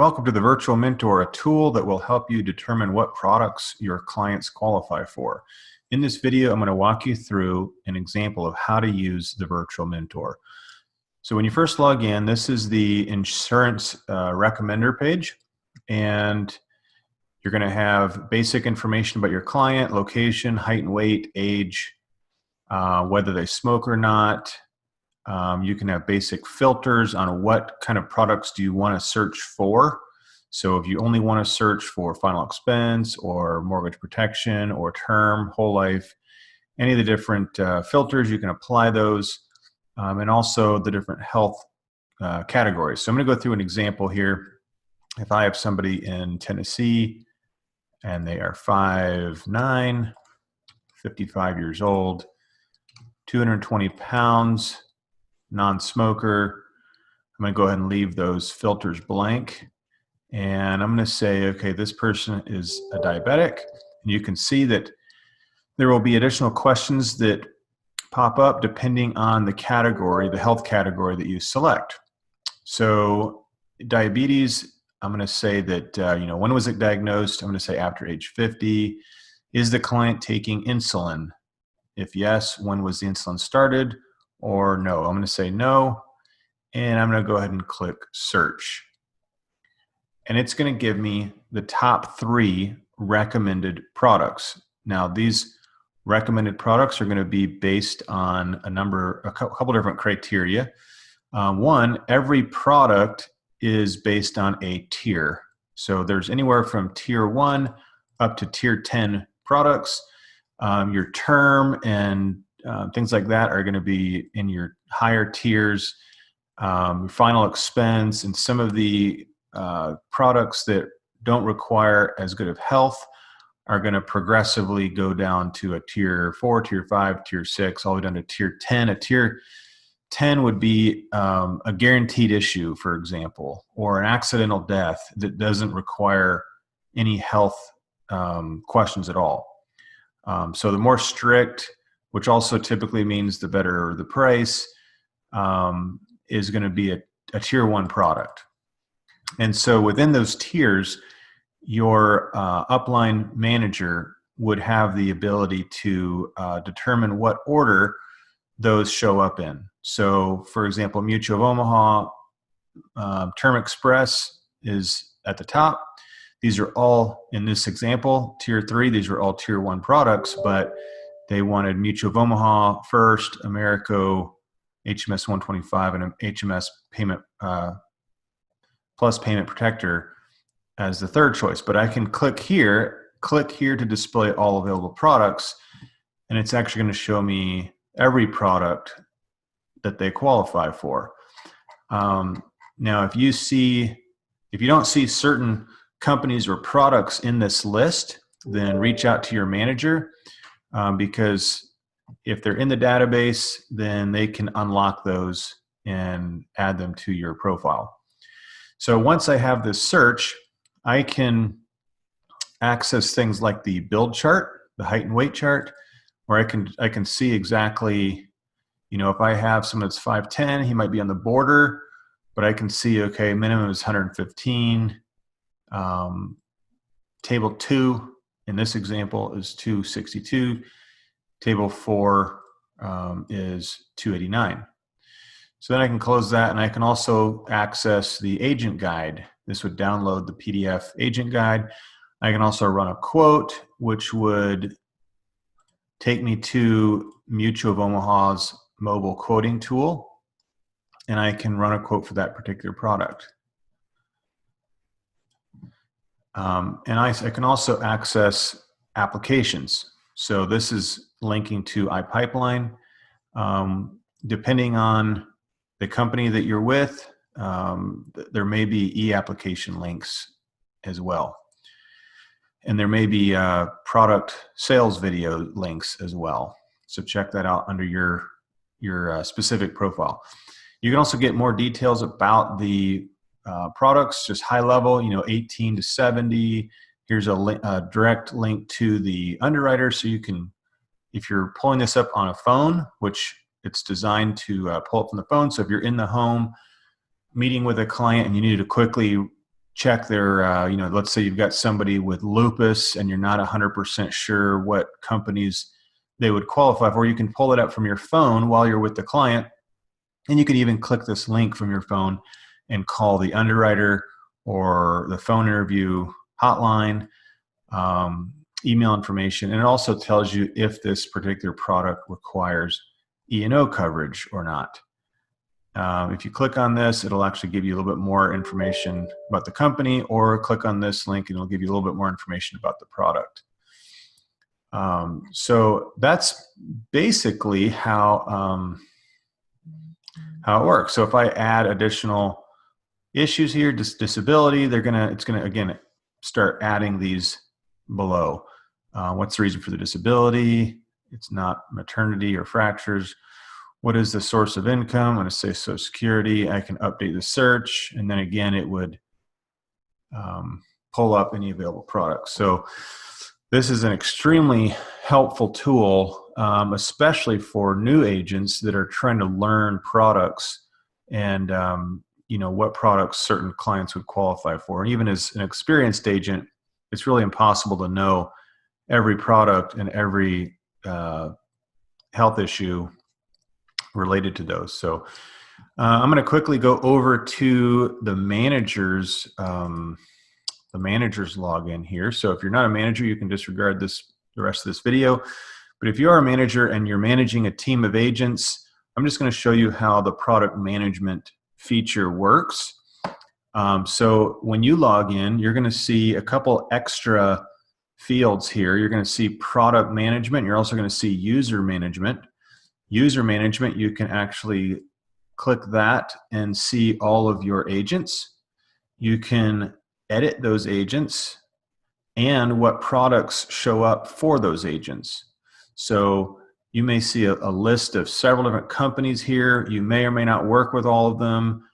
Welcome to the Virtual Mentor, a tool that will help you determine what products your clients qualify for. In this video, I'm going to walk you through an example of how to use the Virtual Mentor. So when you first log in, this is the insurance recommender page, and you're going to have basic information about your client, location, height and weight, age, whether they smoke or not. You can have basic filters on what kind of products do you want to search for. So if you only want to search for final expense or mortgage protection or term, whole life, any of the different filters, you can apply those, and also the different health categories. So I'm going to go through an example here. If I have somebody in Tennessee and they are 5'9", 55 years old, 220 pounds, non-smoker, I'm going to go ahead and leave those filters blank. And I'm going to say, okay, this person is a diabetic. And you can see that there will be additional questions that pop up depending on the category, the health category that you select. So diabetes, I'm going to say that, when was it diagnosed? I'm going to say after age 50. Is the client taking insulin? If yes, when was the insulin started? Or no, I'm going to say no, and I'm going to go ahead and click search. And it's going to give me the top 3 recommended products. Now, these recommended products are going to be based on a couple different criteria. One, every product is based on a tier. So there's anywhere from tier 1 up to tier 10 products. Your term and things like that are going to be in your higher tiers. Final expense and some of the products that don't require as good of health are going to progressively go down to a tier 4, tier 5, tier 6, all the way down to tier 10. A tier 10 would be a guaranteed issue, for example, or an accidental death that doesn't require any health questions at all. So the more strict, which also typically means the better the price, is going to be a tier 1 product. And so within those tiers, your upline manager would have the ability to determine what order those show up in. So for example, Mutual of Omaha, Term Express is at the top. These are all, in this example, tier 3, these are all tier 1 products, but they wanted Mutual of Omaha first, Americo, HMS 125, and HMS Payment Plus Payment Protector as the third choice. But I can click here to display all available products, and it's actually going to show me every product that they qualify for. Now, if you don't see certain companies or products in this list, then reach out to your manager. Because if they're in the database, then they can unlock those and add them to your profile. So once I have this search, I can access things like the build chart, the height and weight chart, where I can see exactly, if I have someone that's 5'10", he might be on the border, but I can see, okay, minimum is 115. Table 2 in this example is 262. Table 4 is 289. So then I can close that, and I can also access the agent guide. This would download the PDF agent guide. I can also run a quote, which would take me to Mutual of Omaha's mobile quoting tool, and I can run a quote for that particular product. And I can also access applications. So this is linking to iPipeline. Depending on the company that you're with, there may be e-application links as well. And there may be product sales video links as well. So check that out under your specific profile. You can also get more details about the products, just high level, 18 to 70. Here's a direct link to the underwriter, so you can, if you're pulling this up on a phone, which it's designed to pull up from the phone. So if you're in the home meeting with a client and you need to quickly check their, you know, let's say you've got somebody with lupus and you're not 100% sure what companies they would qualify for. You can pull it up from your phone while you're with the client, and you can even click this link from your phone and call the underwriter or the phone interview hotline, email information, and it also tells you if this particular product requires E&O coverage or not. If you click on this, it'll actually give you a little bit more information about the company, or click on this link and it'll give you a little bit more information about the product. So that's basically how it works. So if I add additional issues here, disability, it's gonna again start adding these below. What's the reason for the disability? It's not maternity or fractures. What is the source of income? I'm going to say Social Security. I can update the search, and then again, it would pull up any available products. So this is an extremely helpful tool, especially for new agents that are trying to learn products and you know, what products certain clients would qualify for. And even as an experienced agent, it's really impossible to know every product and every health issue related to those. So I'm going to quickly go over to the manager's login here. So if you're not a manager, you can disregard the rest of this video. But if you are a manager and you're managing a team of agents, I'm just going to show you how the product management feature works. So when you log in, you're going to see a couple extra fields here. You're going to see product management. You're also going to see user management. User management, you can actually click that and see all of your agents. You can edit those agents and what products show up for those agents. So you may see a list of several different companies here. You may or may not work with all of them.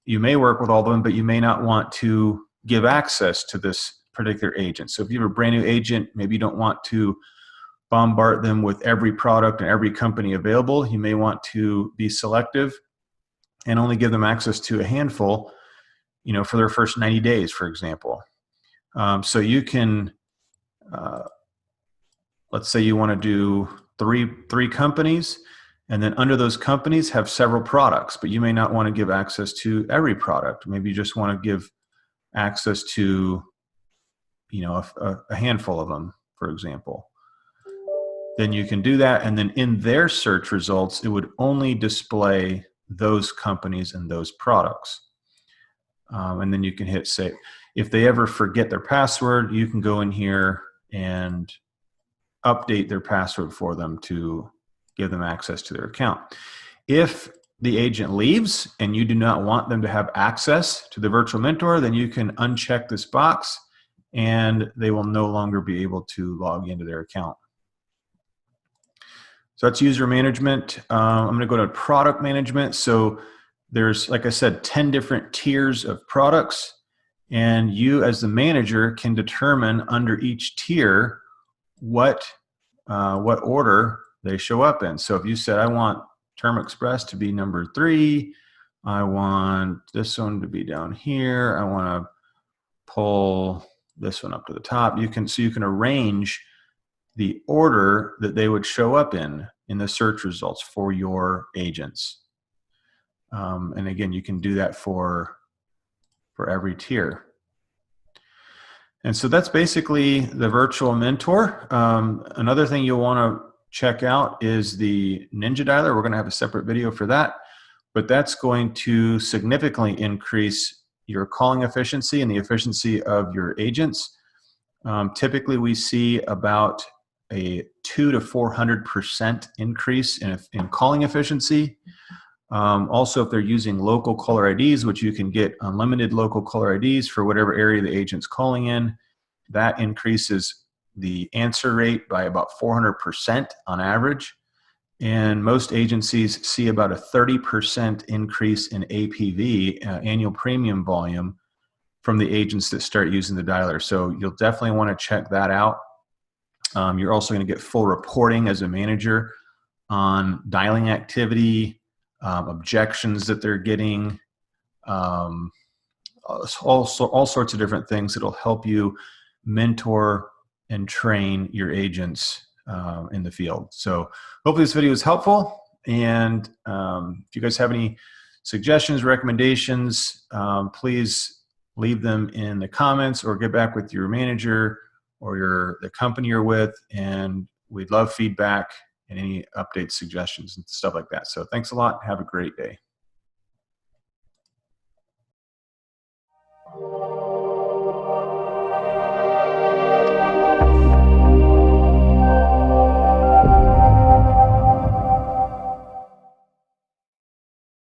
You may work with all of them, but you may not want to give access to this particular agent. So if you have a brand new agent, maybe you don't want to bombard them with every product and every company available. You may want to be selective and only give them access to a handful, you know, for their first 90 days, for example. So you can, let's say you want to do three companies, and then under those companies have several products, but you may not want to give access to every product. Maybe you just want to give access to, you know, a handful of them, for example. Then you can do that, and then in their search results, it would only display those companies and those products. And then you can hit save. If they ever forget their password, you can go in here and update their password for them to give them access to their account. If the agent leaves and you do not want them to have access to the virtual mentor, then you can uncheck this box and they will no longer be able to log into their account. So that's user management. I'm going to go to product management. So there's, like I said, 10 different tiers of products, and you as the manager can determine under each tier what order they show up in. So if you said, I want Term Express to be number 3, I want this one to be down here, I want to pull this one up to the top, you can arrange the order that they would show up in the search results for your agents. And again, you can do that for every tier. And so that's basically the virtual mentor. Another thing you'll want to check out is the Ninja Dialer. We're going to have a separate video for that, but that's going to significantly increase your calling efficiency and the efficiency of your agents. Typically, we see about a 200 to 400% increase in calling efficiency. Also, if they're using local caller IDs, which you can get unlimited local caller IDs for whatever area the agent's calling in, that increases the answer rate by about 400% on average. And most agencies see about a 30% increase in APV, annual premium volume, from the agents that start using the dialer. So you'll definitely want to check that out. You're also going to get full reporting as a manager on dialing activity, objections that they're getting, a all sorts of different things that'll help you mentor and train your agents in the field. So hopefully this video is helpful. And if you guys have any suggestions, recommendations, please leave them in the comments or get back with your manager or the company you're with. And we'd love feedback and any updates, suggestions, and stuff like that. So thanks a lot. Have a great day.